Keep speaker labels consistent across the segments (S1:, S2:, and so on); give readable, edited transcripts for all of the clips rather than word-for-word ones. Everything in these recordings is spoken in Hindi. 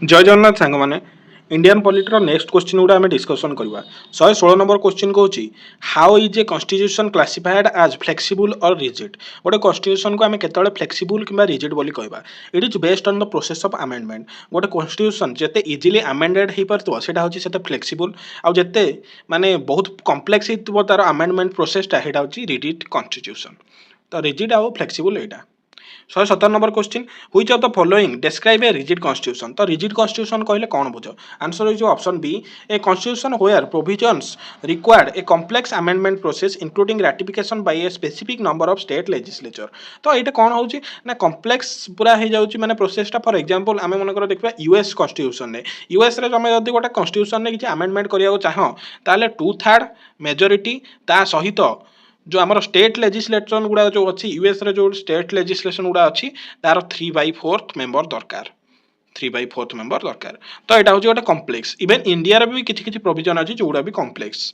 S1: जय जगन्नाथ सांग मैंने इंडियन पॉलिटर नेक्स्ट क्वेश्चन गुड़ा आम डिस्कसन करवा 116 नंबर क्वेश्चन कौन how is a constitution classified as flexible और रिजिड गोटे कॉन्स्टिट्यूशन को आम केतले फ्लेक्सिबल कि रिजिड बोली कहवा it is based on the process of amendment गोटे कॉन्स्टिट्यूशन जिते इजिली अमेंडेड हो पार सेटा होची सेते फ्लेक्सिबल आउ जिते माने बहुत कॉम्प्लेक्स हो तार अमेंडमेंट प्रोसेसटा हेटा होची रिजिड कॉन्स्टिट्यूशन तो रिजिड आउ फ्लेक्सिबल एटा 117 number question which of the following describe a rigid constitution तो रिजिड कॉन्स्टिट्यूशन कहले कौन बुझ answer is option B a constitution where provisions required a complex amendment process including ratification by a specific number of state legislature तो ये कौन हो ना कॉम्प्लेक्स पूरा हो जाउची माने प्रोसेसटा फॉर एग्जांपल आमे मनकर देखबा यूएस कॉन्स्टिट्यूशन ने यूएस रे जमे जदी गोटे कॉन्स्टिट्यूशन ने किछि अमेंडमेंट करिया चाहो ताले 2/3 मेजॉरिटी ता सहित जो आम स्टेट लेजिस्लेशन गुड़ा जो अच्छी यूएस रे जो स्टेट लेजिस्लेशन गुड़ा अच्छी तार 3/4 मेंबर दरकार 3/4 मेंबर दरकार तो यहाँ हूँ गोटे कॉम्प्लेक्स इवेन इंडिया भी किसी प्रोविजन अच्छी जो भी complex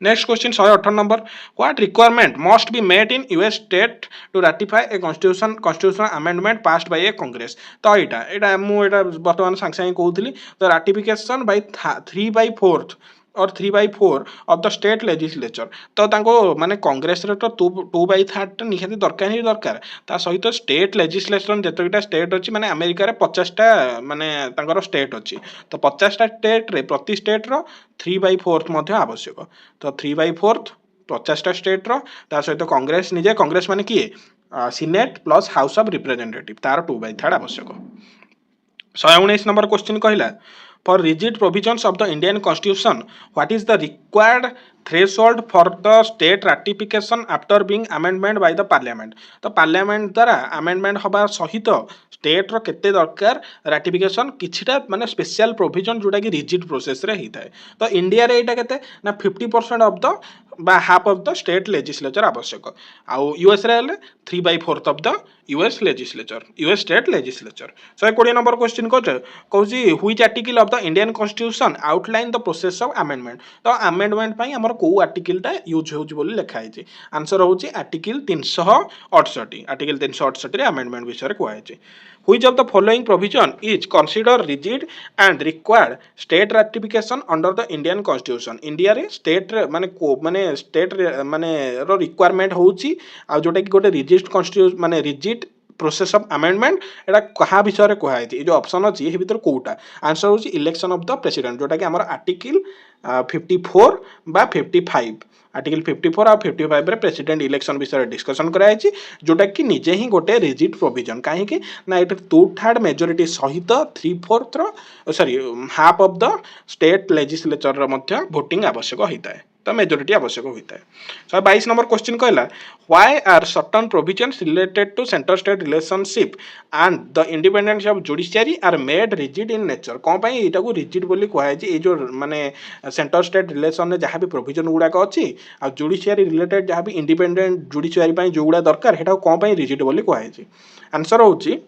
S1: next question 118 number what requirement must be met in US state to ratify a constitution amendment passed by a Congress तो यहाँ मुझे बर्तमान सांगे सांगे कहूली तो रैटिफिकेशन बाय 3/4 और 3/4 ऑफ द स्टेट लेजिस्लेचर तो माने कांग्रेस रे तो 2/3 निहाती दरकार ही दरकार ता सहित स्टेट लेजिस्लेशन जेतोटा स्टेट अच्छी माने अमेरिका रे 50टा माने तांकर स्टेट अच्छी तो 50टा स्टेट रे प्रति स्टेट रो 3/4 मध्य आवश्यक तो 3/4 50टा स्टेट रो ता सहित कांग्रेस निजे कांग्रेस माने किए senate plus house of representative तार 2/3 आवश्यक 119 नंबर क्वेश्चन कहला for rigid provisions of the Indian Constitution, what is the required threshold for the state ratification after being amendment by the parliament? तो parliament द्वारा amendment हवा सहित स्टेट रो केते दरकार रैटिफिकेशन किछिटा माने स्पेशल प्रोविजन जोटा कि रिजिड प्रोसेस रे ही थाए तो इंडिया रे एटा केते ना 50% ऑफ द बा half of the state legislature आवश्यक आउ यूएस रे 3/4 of the US legislature US state legislature 120 number question कहूँ which article of the Indian constitution outline the process of amendment तो अमेंडमेंट पई हमर को आर्टिकलटा यूज होउछ बोली लिखा है आंसर होउछ आर्टिकल 368 आर्टिकल 368 रे अमेंडमेंट विषय रे कहै छै which of the following provision is consider rigid and required state ratification under the Indian constitution India रे स्टेट माने स्टेट माने रो रिक्वायरमेंट होउची आ जोटा कि गोटे रिजिड कॉन्स्टिट्यूशन माने रिजिड प्रोसेस ऑफ अमेंडमेंट एटा कहा विषय रे कहै छै जो ऑप्शन अछि ए भीतर कोटा आंसर होउची इलेक्शन ऑफ द प्रेसिडेंट जोटा कि हमर आर्टिकल 54 बा 55 आर्टिकल 54 और 55 रे प्रेसिडेंट इलेक्शन विषय डिस्कशन कराई जोटा कि निजे ही गोटे रिजिड प्रोविजन कहीं ना ये 2/3 मेजोरिटी सहित 3/4 sorry half of the state legislature voting आवश्यक होता है तो मेजोरिटी आवश्यक होता है 122 नंबर क्वेश्चन कहला why are certain provisions related to centre state relationship and the independence of judiciary are made rigid in nature कौन पाई एटा को रिजिड बोली कहै छै ए जो माने सेंटर स्टेट रिलेशन ने जहां भी प्रोविजन गुडा को अछि आ जुडिशियरी रिलेटेड जहां भी इंडिपेंडेंट जुडिशियरी पई जो गुडा दरकार हेटा कौन पाई रिजिड बोली कहै छै आंसर होउची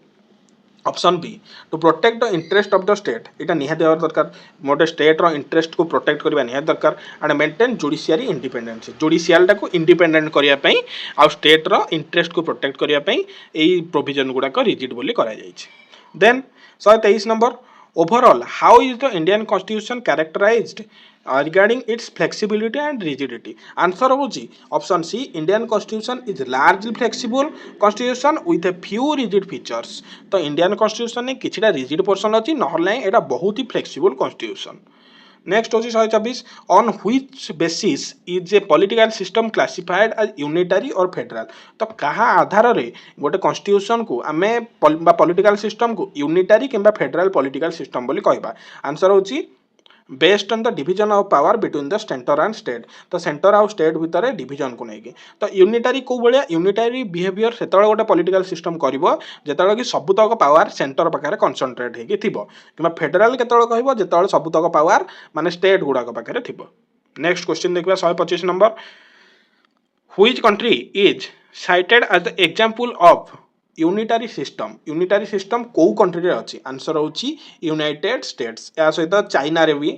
S1: option B to protect the interest of the state इटा निहाती दरकार मोटे स्टेट रो इंटरेस्ट को प्रोटेक्ट करबा निहाती दरकार एंड मेंटेन जुडिशियरी इंडिपेंडेंस जुडिशियलटा को इंडिपेंडेंट करिया पई आ स्टेट रो इंटरेस्ट को प्रोटेक्ट करिया पई एई प्रोविजन गुडा को रिजिड बोली करा जाय छै then 123 number overall how is the Indian constitution characterized regarding its flexibility and rigidity answer होची option C Indian constitution is largely flexible constitution with a few rigid features तो Indian constitution ने किछिटा rigid portion अछि नहले एटा बहुत ही flexible constitution नेक्स्ट होची 124 on which basis is a political system classified as unitary और फेडरल तो कहा आधार रे गोटे कॉन्स्टिट्यूशन को आमे पॉलिटिकल सिस्टम को यूनिटरी किंबा फेडरल पॉलिटिकल सिस्टम बोली कहबा आंसर होची based on the division of power between the centre and state तो सेंटर आउ स्टेट भितर डिवीजन को लेकिन तो यूनिटरी को भाया यूनिटरी बिहेवियर से गोटे पॉलिटिकल सिस्टम करिवो जेतବେଳେ कि सबुतक पावर सेंटर पाखे कनसंट्रेट होगी थिबो किबा फेडरल केतବେଳେ कहबो जेतବେଳେ सबुतक पावर माने स्टेट गुडाक पाखे थिबो नेक्स्ट क्वेश्चन देखबा 125 number which country is cited as the example of unitary system को कंट्री रे अछि आंसर होची यूनाइटेड स्टेट्स या सहित चाइना रे भी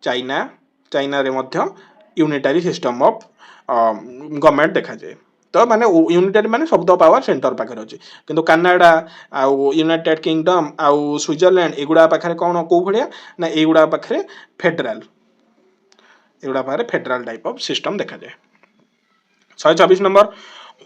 S1: चाइना रे मध्य यूनिटरी सिस्टम ऑफ गवर्नमेंट देखा जाए तो माने यूनिटरी माने सब पावर सेंटर पाखे अच्छी किंतु कनाडा आउ यूनाइटेड किंगडम आउ स्विट्जरलैंड एगुड़ा पाखे कौन कौ भाया ना एगुड़ा पाखे फेडराल एगुड़ा पाखे फेडराल टाइप ऑफ सिस्टम देखा जाए 124 number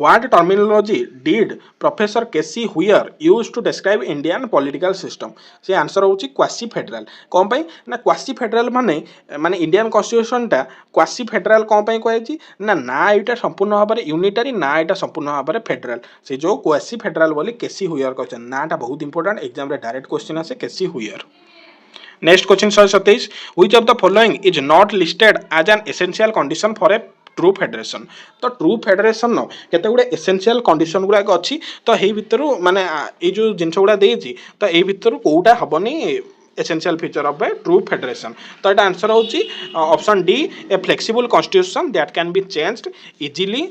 S1: What terminology did Professor Casey Huyer use to describe Indian political system? से आंसर होची क्वासी फेडराल कौन पाई ना क्वासी फेडराल माने माने इंडियन कॉन्स्टिट्यूशन टा क्वासी फेडराल कौन पाई कहैची ना एटा संपूर्ण भाव में यूनिटरी ना एटा संपूर्ण भाव में फेडराल से जो क्वासी फेडराल बोली केसी हुयर कहछन नाटा बहुत इंपोर्टेंट एग्जाम रे डायरेक्ट क्वेश्चन आसे केसी हुयर next question 127 which of the following is not listed as an essential condition for a true federation तो ट्रू फेडरेशन केते गुडे एसेंशियल कंडीशन गुडा अच्छी तो हे भितर माने ए जो जिनस गुडा देछि तो ए भितर कोउटा हबनी essential feature of a true federation तो एटा आंसर होची option D a flexible constitution that can be changed easily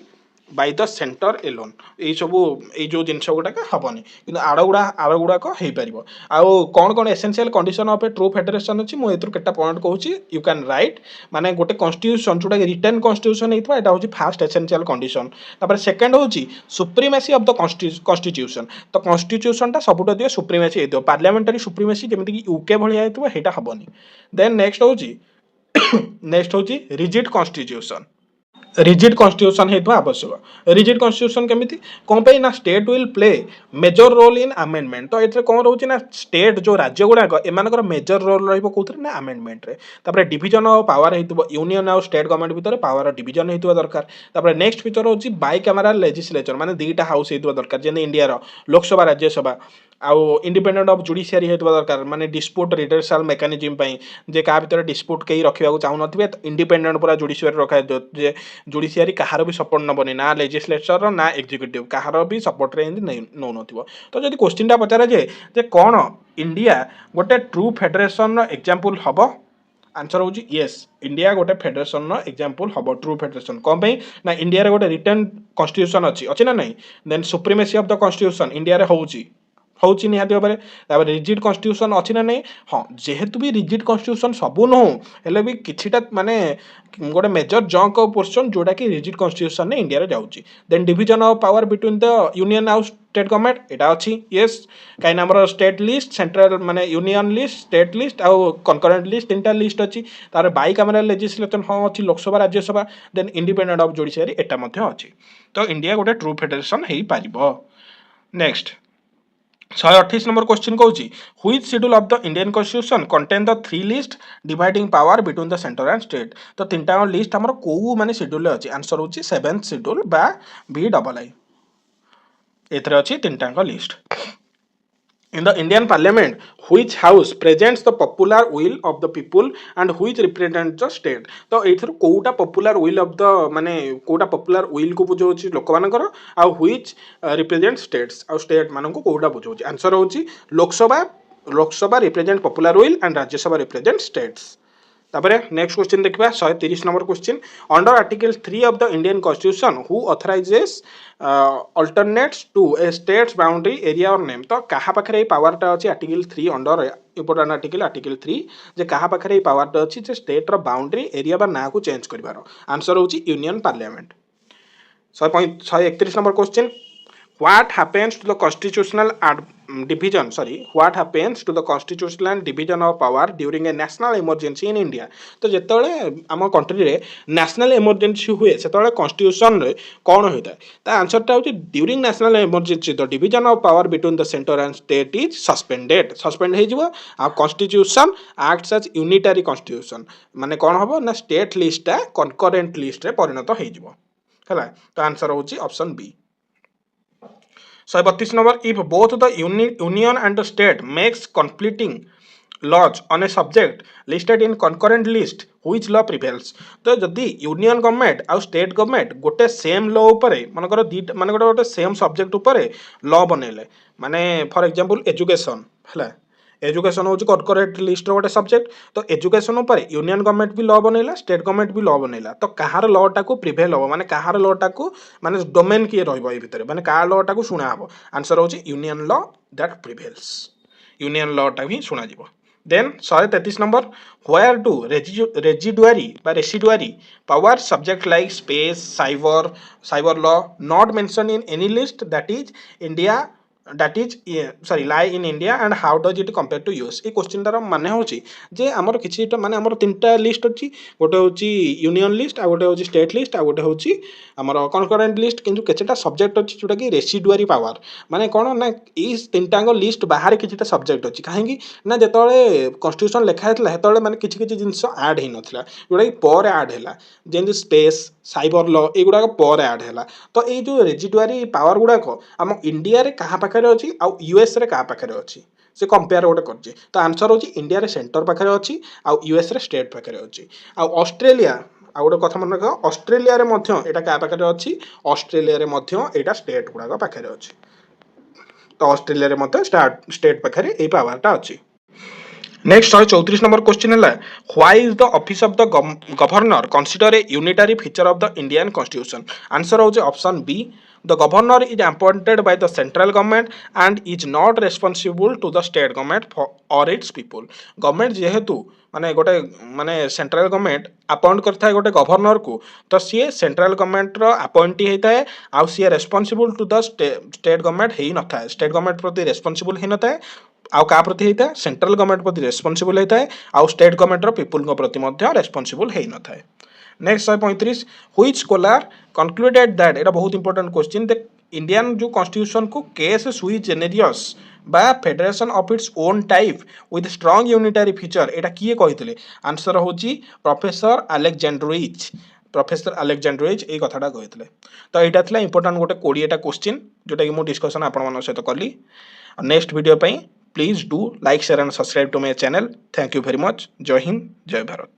S1: by the centre alone ये सब ये जो जिनस गुड़ाक हेनी कि आड़ गुड़ाक हो पार आउ कौन कौन essential condition of a true federation अच्छी मुझे केटा पॉइंट कहूँ यू कैन राइट माने गोटे कॉन्स्टिट्यूशन जोटा रिटर्न कॉन्स्टिट्यूशन होता है हूँ फास्ट एसेंशियल कंडीशन तापर सेकेंड हूँ सुप्रीमेसी ऑफ द कॉन्स्टिट्यूशन तो कॉन्स्टिट्यूशन सब दिए सुप्रीमेसी होता पार्लियामेंटारी सुप्रीमेसी जमीक यूके भाया होता हेनी देन नेक्स्ट हूँ रिजिड कॉन्स्टिट्यूशन रिजिड कॉन्स्टिट्यूशन हेतु आवश्यक रिजिड कॉन्स्टिट्यूशन केमिति कौन पे ना state will play major role in amendment तो ये कौन रोचे ना स्टेट जो राज्य गुड़ाक एम मेजर रोल रोते ना अमेंडमेंट रे तापर डिवीजन ऑफ पावर हेतु यूनियन और स्टेट गवर्नमेंट भितर पावर डिवीजन हेतु दरकार तापर नेक्स्ट फीचर होची बाय कैमरल लेजिस्लेचर माने दुईटा हाउस हेतु दरकार जे इंडिया रो लोकसभा राज्यसभा आउ इंडिपेंडेंट ऑफ जुडिशियरी हेतु दरकार माने डिस्प्यूट रिडर्सल मेकानिज्म पई जे का भितर डिस्प्यूट कई रखिया चाहू नथिबे इंडिपेंडेंट पूरा जुडिशियरी रखा जे जुडिशियरी कहार भी सपोर्ट नबनी ना लेजिस्लेचर ना एक्जिक्यूटिव कहार भी सपोर्ट रे नौ नथिबो तो जदि क्वेश्चन टा पचारा जे कौन इंडिया गोटे ट्रू फेडरेशन एग्जांपल हबो आंसर होची यस इंडिया गोटे फेडरेशन एग्जांपल हबो ट्रू फेडरेशन कौन पे ना इंडिया रे गोटे रिटर्न कॉन्स्टिट्यूशन अछि ना नहीं then supremacy of the constitution India रे होची होची निहाती भाव में रिजिड कॉन्स्टिट्यूशन अच्छी ना नहीं हाँ जेहेतु भी रिजिड कॉन्स्टिट्यूशन सबू नु हेले भी किछिटा माने गोटे मेजर जंक पोर्शन जोटा कि रिजिड कॉन्स्टिट्यूशन ने इंडिया रे जाउची then division of power between the union आउ स्टेट गवर्नमेंट एटा अच्छी यस कहीं हमर स्टेट लिस्ट सेंट्रल माने यूनियन लिस्ट स्टेट लिस्ट आउ कनकरेंट लिस्ट तीनटा लिस्ट अच्छी तार बाई कैमरल लेजिस्लेशन हाँ अच्छी Lok Sabha Rajya Sabha then independent of judiciary एटा मध्ये अच्छी तो इंडिया गोटे ट्रू फेडरेशन हेई पारिबो नेक्स्ट 128 नंबर क्वेश्चन कहूँ which schedule of the Indian constitution contain the three list dividing power between the centre and state तो तीनटा लिस्ट हमर को माने शेड्यूल अच्छी आंसर होची 7th शेड्यूल बा BII एथरे अच्छी तीनटा list In the Indian Parliament, which house presents the popular will of the people and which represents the state? तो एथर कोउटा popular will of the माने कोउटा popular will को बुझौछि लोक मानकर आ which represents states uh state मानन को कोउटा बुझौछि आंसर होछि Lok Sabha represent popular will and Rajya Sabha represent states तापर नेक्स्ट क्वेश्चन देखा 130 number question under article 3 of the Indian constitution who authorises alternates to a states boundary area और नेम तो कहा पाखरे पावरटा अच्छी आर्टिकल 3 अंडर इंपोर्टेंट आर्टिकल 3 जे कहा पाखरे पावरटा अच्छी जे स्टेट रो बाउंड्री एरिया बा ना को चेंज करिवार आंसर होची union parliament 131 number question What happens to the constitutional what happens to the constitutional division of power during a national emergency in India? तो जेतले आम कंट्री रे नेशनल इमरजेंसी हुए सेतले कॉन्स्टिट्यूशन रे कौन होता है ता आंसर टा होची during national emergency the division of power between the centre and state is suspend हे जिवो आ constitution acts as unitary constitution माने कौन हबो ना स्टेट लिस्ट टा कनकरेंट लिस्ट रे परिणत हे जिवो हला तो आंसर होची option B 132 number if both the union and the state makes conflicting laws on a subject listed in concurrent list which law prevails तो जदि यूनियन गवर्नमेंट आ स्टेट गवर्नमेंट गोटे सेम लॉ उपरे मानकर माने गोटे सेम सब्जेक्ट उपरे लॉ बनेले माने फॉर एग्जांपल एजुकेशन हला एजुकेशन हूँ कॉर्पोरेट लिस्ट गोटे सब्जेक्ट तो एजुकेशन उपर यूनियन गवर्नमेंट भी लॉ बनैला स्टेट गवर्नमेंट भी लॉ बनैला तो कहार लॉ टाको प्रिवेल हम माने कहार लॉ टाको माने डोमेन किए रहिबो ए भितर माने कहार लॉ टाको सुना हबो आंसर होची union law that prevails union law टा ही सुना जिवो then 133 number where do residuary power subject like space cyber law not mentioned in any list that is sorry lie in India and how does it compare to US A question तार माने होची जे हमर किछिटा माने हमर तीनटा लिस्ट अछि गोटे होची यूनियन लिस्ट आ गोटे होची स्टेट लिस्ट आ गोटे होची हमर कनकरेंट लिस्ट किंतु केचेटा सब्जेक्ट अछि जोटा कि रेसिडुअरी पावर माने कोन ना ई तीनटांगो लिस्ट बाहर किछिटा सब्जेक्ट अछि काहेकि ना जेतळे कॉन्स्टिट्यूशन लेखा हेतला हेतळे माने किछि किछि जिंस ऐड हि नथला जोटा कि पर ऐड हैला जेंति स्पेस साइबर लॉ एगुडा पर ऐड हैला तो ए जो रेसिडुअरी पावर गुडा को हम इंडिया रे कहा पाखरे अछि आ यूएस रे कहा पाखरे अछि से कंपेयर गोटे करछि तो आंसर होछि इंडिया रे सेंटर पाखरे अछि आ यूएस रे स्टेट पाखरे अछि आ ऑस्ट्रेलिया आ गोटे कथा मन रख ऑस्ट्रेलिया रे मध्य एटा का पाखरे अछि ऑस्ट्रेलिया रे मध्य एटा स्टेट गुडा पाखरे अछि तो ऑस्ट्रेलिया रे मध्य स्टेट पाखरे ए पावरटा अछि नेक्स्ट 34 नंबर क्वेश्चन है why is the office of the governor consider a unitary feature of the Indian constitution answer हो option B the governor is appointed by the central government and is not responsible to the state government और इट्स पीपल गवर्नमेंट जेहेतु माने गोटे माने सेंट्रल गवर्नमेंट अपॉइंट करता है गोटे गवर्नर को तो सी सेंट्रल गवर्नमेंट रो अपॉइंटी होता है आउ सी responsible to the state government ही न था स्टेट गवर्नमेंट प्रति रेस्पॉन्सिबल ही न था आउ का प्रति होता है सेंट्रल गवर्नमेंट प्रति रेस्पॉन्सिबल होता है आउ स्टेट गवर्नमेंट रो पीपल को प्रति मध्य रेस्पॉन्सिबल है न था next 135 which scholar concluded that एटा बहुत इंपोर्टेंट क्वेश्चन द इंडियन जो कॉन्स्टिट्यूशन को केस सुई जेनेरियस बा federation of its own type with strong unitary feature एटा किए कहितले आंसर होची प्रोफेसर अलेक्जेंड्रोइज ए कथाटा कहितले तो एटा थला इंपोर्टेंट गोटे 20 टा क्वेश्चन जोटा कि मु डिस्कशन आपण मन सहित कली नेक्स्ट वीडियो पई please do like share and subscribe to my channel thank you very much जय हिंद जय भारत।